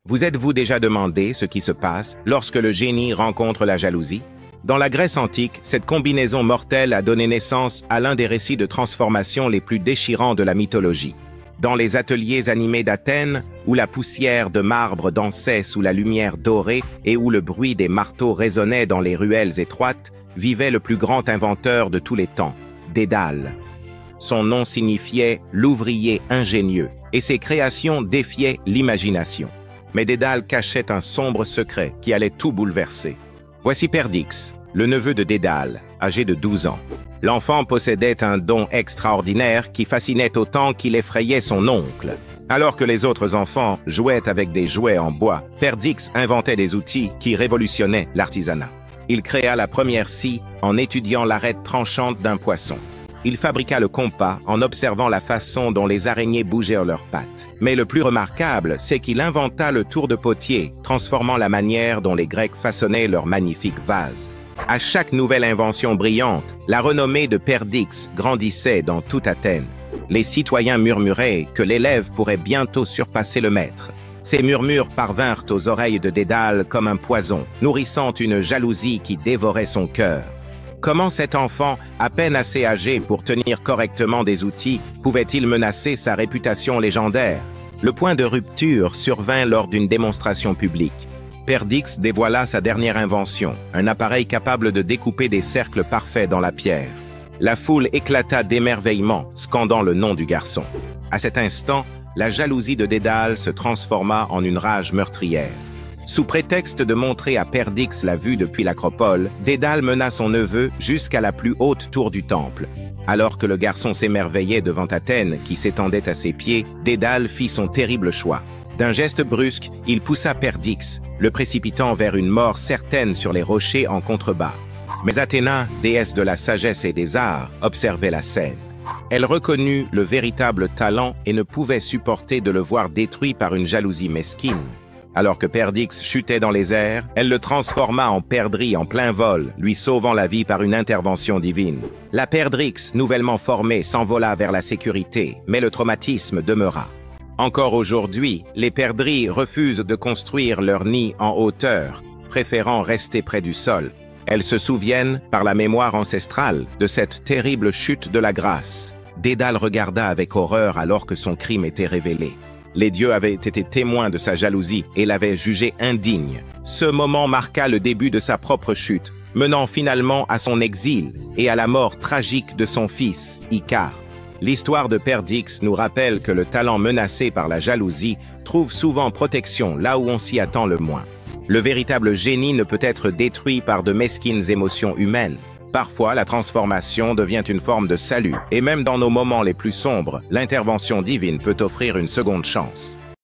Vous êtes-vous déjà demandé ce qui se passe lorsque le génie rencontre la jalousie? Dans la Grèce antique, cette combinaison mortelle a donné naissance à l'un des récits de transformation les plus déchirants de la mythologie. Dans les ateliers animés d'Athènes, où la poussière de marbre dansait sous la lumière dorée et où le bruit des marteaux résonnait dans les ruelles étroites, vivait le plus grand inventeur de tous les temps, Dédale. Son nom signifiait « l'ouvrier ingénieux » et ses créations défiaient l'imagination. Mais Dédale cachait un sombre secret qui allait tout bouleverser. Voici Perdix, le neveu de Dédale, âgé de 12 ans. L'enfant possédait un don extraordinaire qui fascinait autant qu'il effrayait son oncle. Alors que les autres enfants jouaient avec des jouets en bois, Perdix inventait des outils qui révolutionnaient l'artisanat. Il créa la première scie en étudiant l'arête tranchante d'un poisson. Il fabriqua le compas en observant la façon dont les araignées bougeaient leurs pattes. Mais le plus remarquable, c'est qu'il inventa le tour de potier, transformant la manière dont les Grecs façonnaient leurs magnifiques vases. À chaque nouvelle invention brillante, la renommée de Perdix grandissait dans toute Athènes. Les citoyens murmuraient que l'élève pourrait bientôt surpasser le maître. Ces murmures parvinrent aux oreilles de Dédale comme un poison, nourrissant une jalousie qui dévorait son cœur. Comment cet enfant, à peine assez âgé pour tenir correctement des outils, pouvait-il menacer sa réputation légendaire? Le point de rupture survint lors d'une démonstration publique. Perdix dévoila sa dernière invention, un appareil capable de découper des cercles parfaits dans la pierre. La foule éclata d'émerveillement, scandant le nom du garçon. À cet instant, la jalousie de Dédale se transforma en une rage meurtrière. Sous prétexte de montrer à Perdix la vue depuis l'acropole, Dédale mena son neveu jusqu'à la plus haute tour du temple. Alors que le garçon s'émerveillait devant Athènes, qui s'étendait à ses pieds, Dédale fit son terrible choix. D'un geste brusque, il poussa Perdix, le précipitant vers une mort certaine sur les rochers en contrebas. Mais Athéna, déesse de la sagesse et des arts, observait la scène. Elle reconnut le véritable talent et ne pouvait supporter de le voir détruit par une jalousie mesquine. Alors que Perdix chutait dans les airs, elle le transforma en perdrix en plein vol, lui sauvant la vie par une intervention divine. La perdrix, nouvellement formée, s'envola vers la sécurité, mais le traumatisme demeura. Encore aujourd'hui, les perdrix refusent de construire leur nid en hauteur, préférant rester près du sol. Elles se souviennent, par la mémoire ancestrale, de cette terrible chute de la grâce. Dédale regarda avec horreur alors que son crime était révélé. Les dieux avaient été témoins de sa jalousie et l'avaient jugé indigne. Ce moment marqua le début de sa propre chute, menant finalement à son exil et à la mort tragique de son fils, Icare. L'histoire de Perdix nous rappelle que le talent menacé par la jalousie trouve souvent protection là où on s'y attend le moins. Le véritable génie ne peut être détruit par de mesquines émotions humaines. Parfois, la transformation devient une forme de salut, et même dans nos moments les plus sombres, l'intervention divine peut offrir une seconde chance.